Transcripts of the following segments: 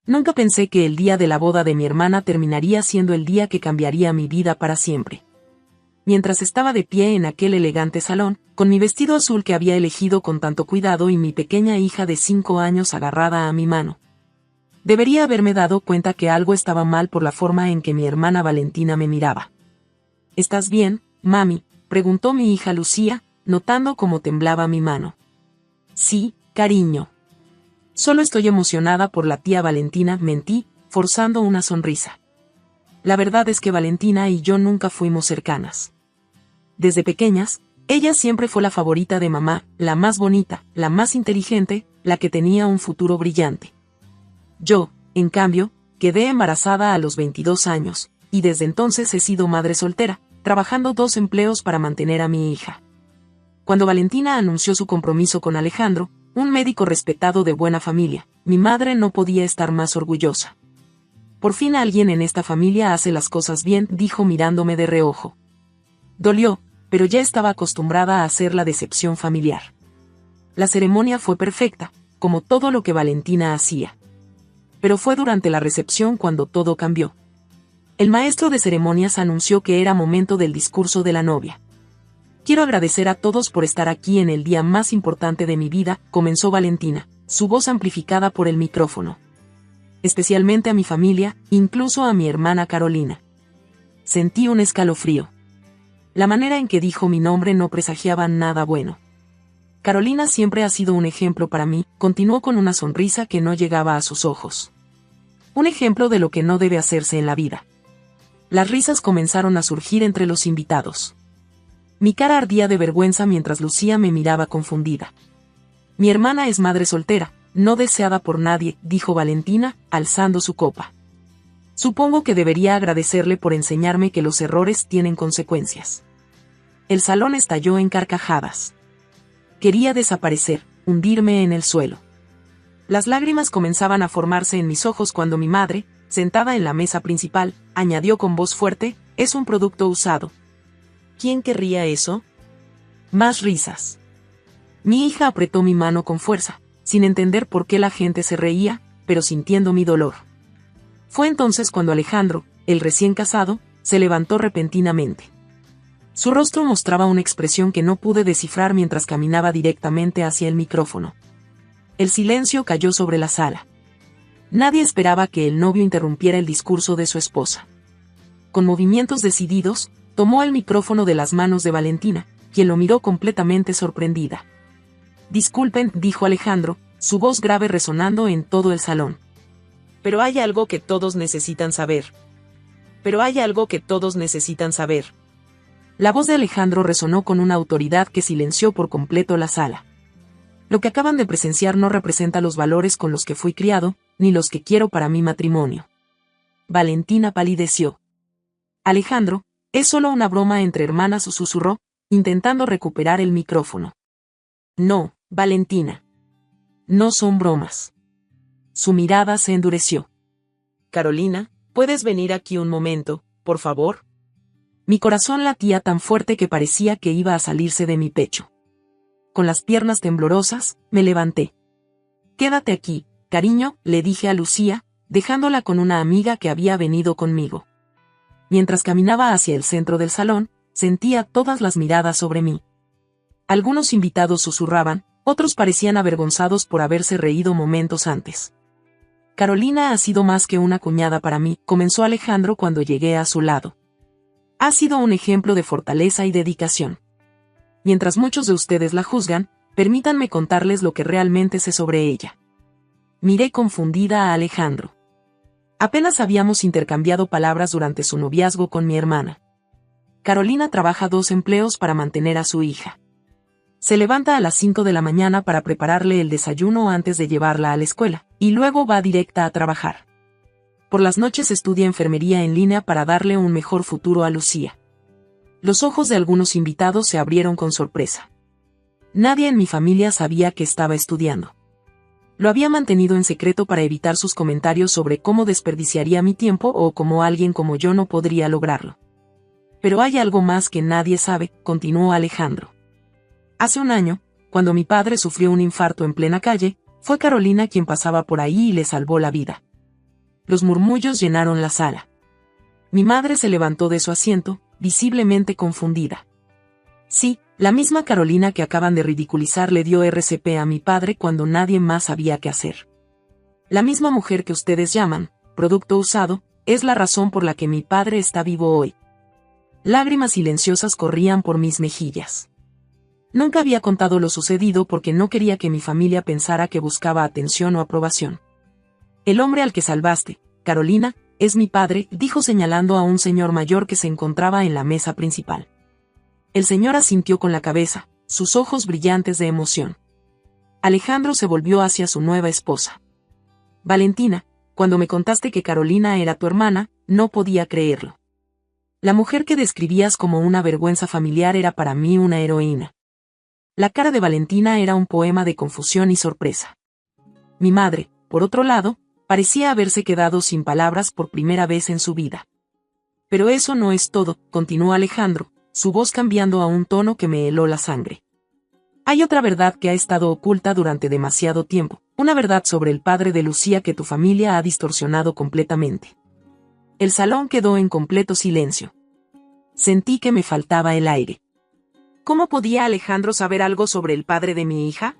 Nunca pensé que el día de la boda de mi hermana terminaría siendo el día que cambiaría mi vida para siempre. Mientras estaba de pie en aquel elegante salón, con mi vestido azul que había elegido con tanto cuidado y mi pequeña hija de 5 años agarrada a mi mano, debería haberme dado cuenta que algo estaba mal por la forma en que mi hermana Valentina me miraba. ¿Estás bien, mami?, preguntó mi hija Lucía, notando cómo temblaba mi mano. Sí, cariño. Solo estoy emocionada por la tía Valentina, mentí, forzando una sonrisa. La verdad es que Valentina y yo nunca fuimos cercanas. Desde pequeñas, ella siempre fue la favorita de mamá, la más bonita, la más inteligente, la que tenía un futuro brillante. Yo, en cambio, quedé embarazada a los 22 años, y desde entonces he sido madre soltera, trabajando 2 empleos para mantener a mi hija. Cuando Valentina anunció su compromiso con Alejandro, un médico respetado de buena familia, mi madre no podía estar más orgullosa. Por fin alguien en esta familia hace las cosas bien, dijo mirándome de reojo. Dolió, pero ya estaba acostumbrada a hacer la decepción familiar. La ceremonia fue perfecta, como todo lo que Valentina hacía. Pero fue durante la recepción cuando todo cambió. El maestro de ceremonias anunció que era momento del discurso de la novia. Quiero agradecer a todos por estar aquí en el día más importante de mi vida, comenzó Valentina, su voz amplificada por el micrófono. Especialmente a mi familia, incluso a mi hermana Carolina. Sentí un escalofrío. La manera en que dijo mi nombre no presagiaba nada bueno. Carolina siempre ha sido un ejemplo para mí, continuó con una sonrisa que no llegaba a sus ojos. Un ejemplo de lo que no debe hacerse en la vida. Las risas comenzaron a surgir entre los invitados. Mi cara ardía de vergüenza mientras Lucía me miraba confundida. Mi hermana es madre soltera, no deseada por nadie, dijo Valentina, alzando su copa. Supongo que debería agradecerle por enseñarme que los errores tienen consecuencias. El salón estalló en carcajadas. Quería desaparecer, hundirme en el suelo. Las lágrimas comenzaban a formarse en mis ojos cuando mi madre, sentada en la mesa principal, añadió con voz fuerte, es un producto usado. ¿Quién querría eso? Más risas. Mi hija apretó mi mano con fuerza, sin entender por qué la gente se reía, pero sintiendo mi dolor. Fue entonces cuando Alejandro, el recién casado, se levantó repentinamente. Su rostro mostraba una expresión que no pude descifrar mientras caminaba directamente hacia el micrófono. El silencio cayó sobre la sala. Nadie esperaba que el novio interrumpiera el discurso de su esposa. Con movimientos decididos, tomó el micrófono de las manos de Valentina, quien lo miró completamente sorprendida. Disculpen, dijo Alejandro, su voz grave resonando en todo el salón. Pero hay algo que todos necesitan saber. La voz de Alejandro resonó con una autoridad que silenció por completo la sala. Lo que acaban de presenciar no representa los valores con los que fui criado, ni los que quiero para mi matrimonio. Valentina palideció. Alejandro, es solo una broma entre hermanas, susurró, intentando recuperar el micrófono. No, Valentina. No son bromas. Su mirada se endureció. Carolina, ¿puedes venir aquí un momento, por favor? Mi corazón latía tan fuerte que parecía que iba a salirse de mi pecho. Con las piernas temblorosas, me levanté. Quédate aquí, cariño, le dije a Lucía, dejándola con una amiga que había venido conmigo. Mientras caminaba hacia el centro del salón, sentía todas las miradas sobre mí. Algunos invitados susurraban, otros parecían avergonzados por haberse reído momentos antes. Carolina ha sido más que una cuñada para mí, comenzó Alejandro cuando llegué a su lado. Ha sido un ejemplo de fortaleza y dedicación. Mientras muchos de ustedes la juzgan, permítanme contarles lo que realmente sé sobre ella. Miré confundida a Alejandro. Apenas habíamos intercambiado palabras durante su noviazgo con mi hermana. Carolina trabaja 2 empleos para mantener a su hija. Se levanta a las 5 de la mañana para prepararle el desayuno antes de llevarla a la escuela, y luego va directa a trabajar. Por las noches estudia enfermería en línea para darle un mejor futuro a Lucía. Los ojos de algunos invitados se abrieron con sorpresa. Nadie en mi familia sabía que estaba estudiando. Lo había mantenido en secreto para evitar sus comentarios sobre cómo desperdiciaría mi tiempo o cómo alguien como yo no podría lograrlo. Pero hay algo más que nadie sabe, continuó Alejandro. Hace un año, cuando mi padre sufrió un infarto en plena calle, fue Carolina quien pasaba por ahí y le salvó la vida. Los murmullos llenaron la sala. Mi madre se levantó de su asiento, visiblemente confundida. Sí, la misma Carolina que acaban de ridiculizar le dio RCP a mi padre cuando nadie más sabía qué hacer. La misma mujer que ustedes llaman producto usado, es la razón por la que mi padre está vivo hoy. Lágrimas silenciosas corrían por mis mejillas. Nunca había contado lo sucedido porque no quería que mi familia pensara que buscaba atención o aprobación. El hombre al que salvaste, Carolina, es mi padre, dijo señalando a un señor mayor que se encontraba en la mesa principal. El señor asintió con la cabeza, sus ojos brillantes de emoción. Alejandro se volvió hacia su nueva esposa. Valentina, cuando me contaste que Carolina era tu hermana, no podía creerlo. La mujer que describías como una vergüenza familiar era para mí una heroína. La cara de Valentina era un poema de confusión y sorpresa. Mi madre, por otro lado, parecía haberse quedado sin palabras por primera vez en su vida. Pero eso no es todo, continuó Alejandro, su voz cambiando a un tono que me heló la sangre. Hay otra verdad que ha estado oculta durante demasiado tiempo, una verdad sobre el padre de Lucía que tu familia ha distorsionado completamente. El salón quedó en completo silencio. Sentí que me faltaba el aire. ¿Cómo podía Alejandro saber algo sobre el padre de mi hija?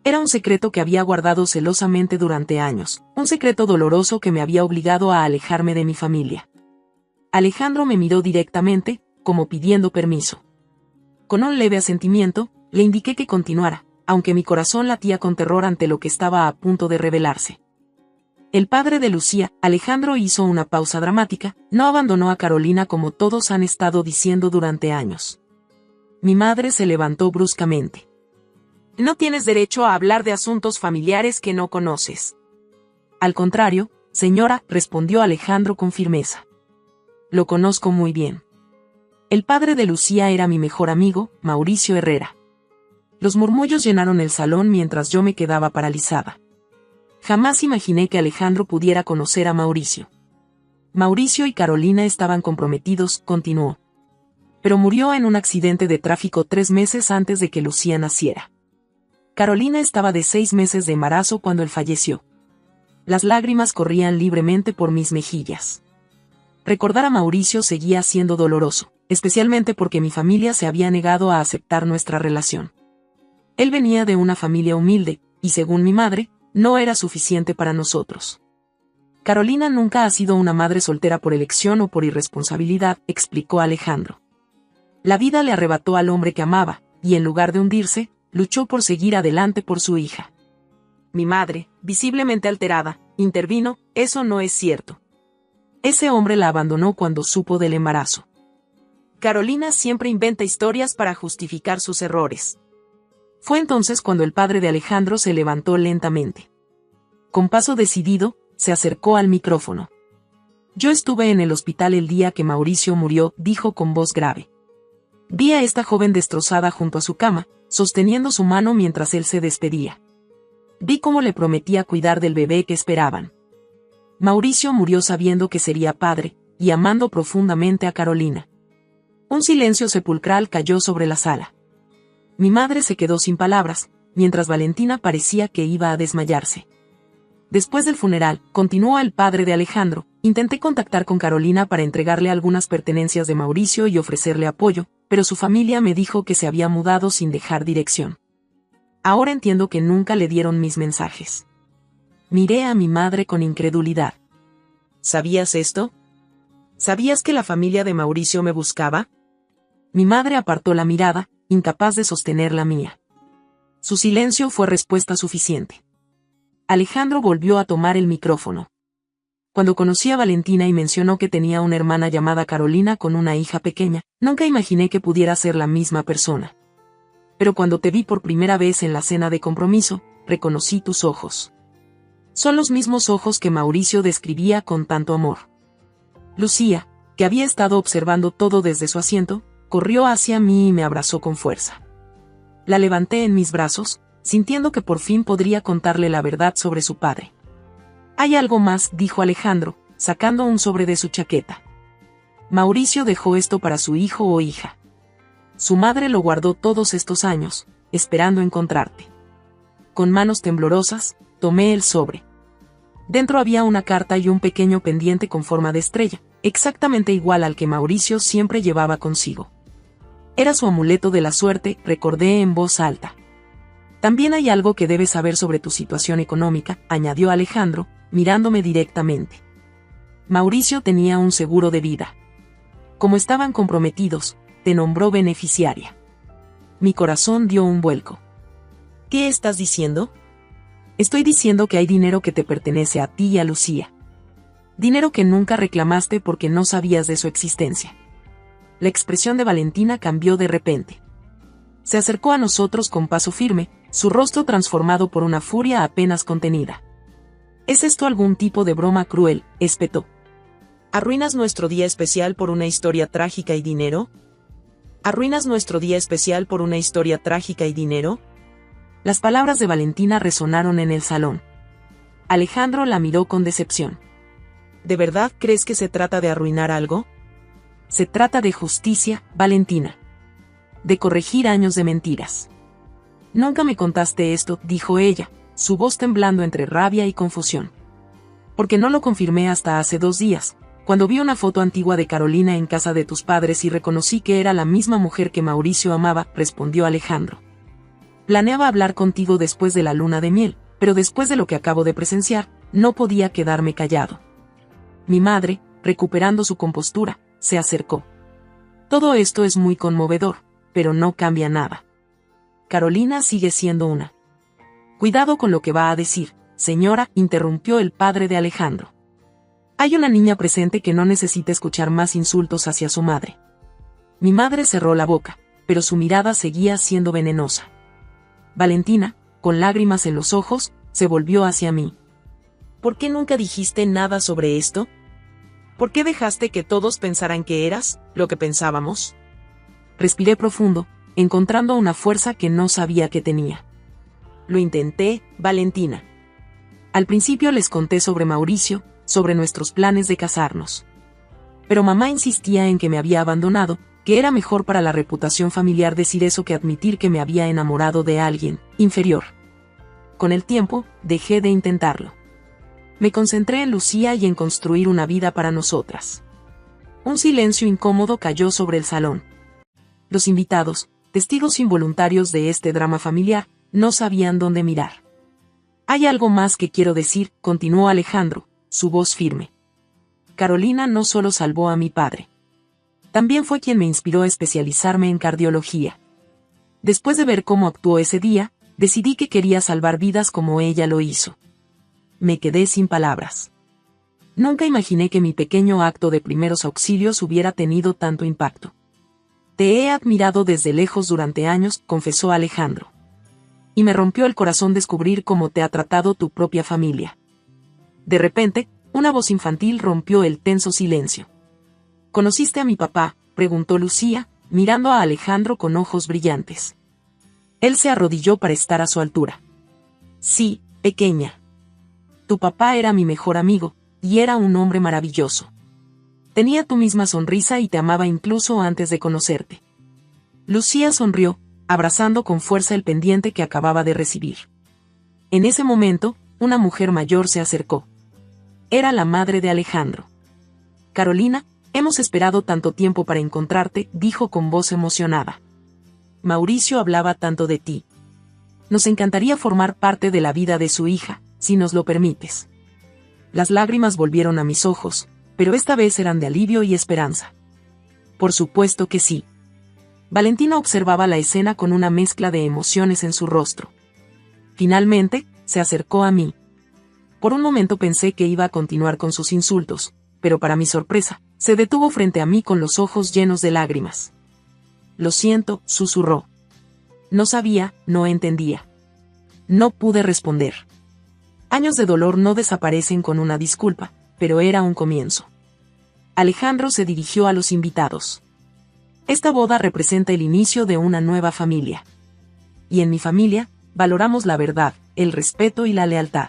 Era un secreto que había guardado celosamente durante años, un secreto doloroso que me había obligado a alejarme de mi familia. Alejandro me miró directamente, como pidiendo permiso. Con un leve asentimiento, le indiqué que continuara, aunque mi corazón latía con terror ante lo que estaba a punto de revelarse. El padre de Lucía, Alejandro hizo una pausa dramática, no abandonó a Carolina como todos han estado diciendo durante años. Mi madre se levantó bruscamente. No tienes derecho a hablar de asuntos familiares que no conoces. Al contrario, señora, respondió Alejandro con firmeza. Lo conozco muy bien. El padre de Lucía era mi mejor amigo, Mauricio Herrera. Los murmullos llenaron el salón mientras yo me quedaba paralizada. Jamás imaginé que Alejandro pudiera conocer a Mauricio. Mauricio y Carolina estaban comprometidos, continuó. Pero murió en un accidente de tráfico 3 meses antes de que Lucía naciera. Carolina estaba de 6 meses de embarazo cuando él falleció. Las lágrimas corrían libremente por mis mejillas. Recordar a Mauricio seguía siendo doloroso, especialmente porque mi familia se había negado a aceptar nuestra relación. Él venía de una familia humilde, y según mi madre, no era suficiente para nosotros. Carolina nunca ha sido una madre soltera por elección o por irresponsabilidad, explicó Alejandro. La vida le arrebató al hombre que amaba, y en lugar de hundirse, luchó por seguir adelante por su hija. Mi madre, visiblemente alterada, intervino, eso no es cierto. Ese hombre la abandonó cuando supo del embarazo. Carolina siempre inventa historias para justificar sus errores. Fue entonces cuando el padre de Alejandro se levantó lentamente. Con paso decidido, se acercó al micrófono. Yo estuve en el hospital el día que Mauricio murió, dijo con voz grave. Vi a esta joven destrozada junto a su cama, sosteniendo su mano mientras él se despedía. Vi cómo le prometía cuidar del bebé que esperaban. Mauricio murió sabiendo que sería padre, y amando profundamente a Carolina. Un silencio sepulcral cayó sobre la sala. Mi madre se quedó sin palabras, mientras Valentina parecía que iba a desmayarse. Después del funeral, continuó el padre de Alejandro, intenté contactar con Carolina para entregarle algunas pertenencias de Mauricio y ofrecerle apoyo, pero su familia me dijo que se había mudado sin dejar dirección. Ahora entiendo que nunca le dieron mis mensajes. Miré a mi madre con incredulidad. ¿Sabías esto? ¿Sabías que la familia de Mauricio me buscaba? Mi madre apartó la mirada, incapaz de sostener la mía. Su silencio fue respuesta suficiente. Alejandro volvió a tomar el micrófono. Cuando conocí a Valentina y mencionó que tenía una hermana llamada Carolina con una hija pequeña, nunca imaginé que pudiera ser la misma persona. Pero cuando te vi por primera vez en la cena de compromiso, reconocí tus ojos. Son los mismos ojos que Mauricio describía con tanto amor. Lucía, que había estado observando todo desde su asiento, corrió hacia mí y me abrazó con fuerza. La levanté en mis brazos, sintiendo que por fin podría contarle la verdad sobre su padre. Hay algo más, dijo Alejandro, sacando un sobre de su chaqueta. Mauricio dejó esto para su hijo o hija. Su madre lo guardó todos estos años, esperando encontrarte. Con manos temblorosas, tomé el sobre. Dentro había una carta y un pequeño pendiente con forma de estrella, exactamente igual al que Mauricio siempre llevaba consigo. Era su amuleto de la suerte, recordé en voz alta. También hay algo que debes saber sobre tu situación económica, añadió Alejandro, mirándome directamente. Mauricio tenía un seguro de vida. Como estaban comprometidos, te nombró beneficiaria. Mi corazón dio un vuelco. ¿Qué estás diciendo? Estoy diciendo que hay dinero que te pertenece a ti y a Lucía. Dinero que nunca reclamaste porque no sabías de su existencia. La expresión de Valentina cambió de repente. Se acercó a nosotros con paso firme, su rostro transformado por una furia apenas contenida. ¿Es esto algún tipo de broma cruel?, espetó. ¿Arruinas nuestro día especial por una historia trágica y dinero? ¿Arruinas nuestro día especial por una historia trágica y dinero? Las palabras de Valentina resonaron en el salón. Alejandro la miró con decepción. ¿De verdad crees que se trata de arruinar algo? Se trata de justicia, Valentina. De corregir años de mentiras. Nunca me contaste esto, dijo ella, su voz temblando entre rabia y confusión. Porque no lo confirmé hasta hace 2 días, cuando vi una foto antigua de Carolina en casa de tus padres y reconocí que era la misma mujer que Mauricio amaba, respondió Alejandro. Planeaba hablar contigo después de la luna de miel, pero después de lo que acabo de presenciar, no podía quedarme callado. Mi madre, recuperando su compostura, se acercó. Todo esto es muy conmovedor, pero no cambia nada. Carolina sigue siendo una. Cuidado con lo que va a decir, señora, interrumpió el padre de Alejandro. Hay una niña presente que no necesita escuchar más insultos hacia su madre. Mi madre cerró la boca, pero su mirada seguía siendo venenosa. Valentina, con lágrimas en los ojos, se volvió hacia mí. ¿Por qué nunca dijiste nada sobre esto? ¿Por qué dejaste que todos pensaran que eras lo que pensábamos? Respiré profundo, encontrando una fuerza que no sabía que tenía. Lo intenté, Valentina. Al principio les conté sobre Mauricio, sobre nuestros planes de casarnos. Pero mamá insistía en que me había abandonado, que era mejor para la reputación familiar decir eso que admitir que me había enamorado de alguien inferior. Con el tiempo, dejé de intentarlo. Me concentré en Lucía y en construir una vida para nosotras. Un silencio incómodo cayó sobre el salón. Los invitados, testigos involuntarios de este drama familiar, no sabían dónde mirar. Hay algo más que quiero decir, continuó Alejandro, su voz firme. Carolina no solo salvó a mi padre. También fue quien me inspiró a especializarme en cardiología. Después de ver cómo actuó ese día, decidí que quería salvar vidas como ella lo hizo. Me quedé sin palabras. Nunca imaginé que mi pequeño acto de primeros auxilios hubiera tenido tanto impacto. Te he admirado desde lejos durante años, confesó Alejandro. Y me rompió el corazón descubrir cómo te ha tratado tu propia familia. De repente, una voz infantil rompió el tenso silencio. ¿Conociste a mi papá?, preguntó Lucía, mirando a Alejandro con ojos brillantes. Él se arrodilló para estar a su altura. Sí, pequeña. Tu papá era mi mejor amigo, y era un hombre maravilloso. Tenía tu misma sonrisa y te amaba incluso antes de conocerte. Lucía sonrió, abrazando con fuerza el pendiente que acababa de recibir. En ese momento, una mujer mayor se acercó. Era la madre de Alejandro. Carolina, hemos esperado tanto tiempo para encontrarte, dijo con voz emocionada. Mauricio hablaba tanto de ti. Nos encantaría formar parte de la vida de su hija, si nos lo permites. Las lágrimas volvieron a mis ojos, pero esta vez eran de alivio y esperanza. Por supuesto que sí. Valentina observaba la escena con una mezcla de emociones en su rostro. Finalmente, se acercó a mí. Por un momento pensé que iba a continuar con sus insultos, pero para mi sorpresa, se detuvo frente a mí con los ojos llenos de lágrimas. Lo siento, susurró. No sabía, no entendía. No pude responder. Años de dolor no desaparecen con una disculpa, pero era un comienzo. Alejandro se dirigió a los invitados. Esta boda representa el inicio de una nueva familia. Y en mi familia, valoramos la verdad, el respeto y la lealtad.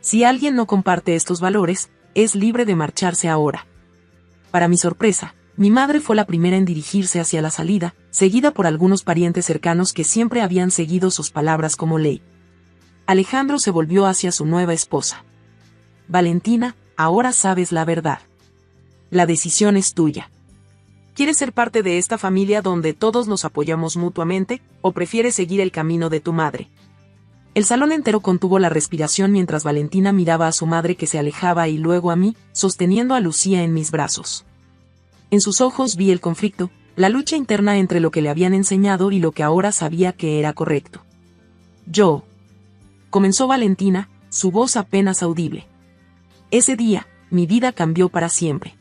Si alguien no comparte estos valores, es libre de marcharse ahora. Para mi sorpresa, mi madre fue la primera en dirigirse hacia la salida, seguida por algunos parientes cercanos que siempre habían seguido sus palabras como ley. Alejandro se volvió hacia su nueva esposa. Valentina, ahora sabes la verdad. La decisión es tuya. ¿Quieres ser parte de esta familia donde todos nos apoyamos mutuamente, o prefieres seguir el camino de tu madre? El salón entero contuvo la respiración mientras Valentina miraba a su madre que se alejaba y luego a mí, sosteniendo a Lucía en mis brazos. En sus ojos vi el conflicto, la lucha interna entre lo que le habían enseñado y lo que ahora sabía que era correcto. Comenzó Valentina, su voz apenas audible. Ese día, mi vida cambió para siempre.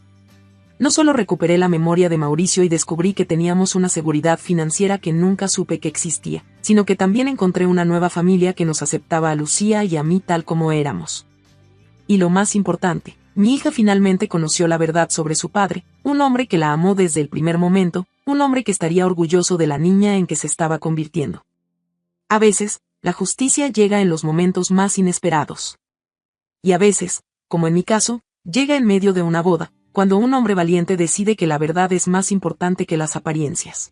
No solo recuperé la memoria de Mauricio y descubrí que teníamos una seguridad financiera que nunca supe que existía, sino que también encontré una nueva familia que nos aceptaba a Lucía y a mí tal como éramos. Y lo más importante, mi hija finalmente conoció la verdad sobre su padre, un hombre que la amó desde el primer momento, un hombre que estaría orgulloso de la niña en que se estaba convirtiendo. A veces, la justicia llega en los momentos más inesperados. Y a veces, como en mi caso, llega en medio de una boda, cuando un hombre valiente decide que la verdad es más importante que las apariencias.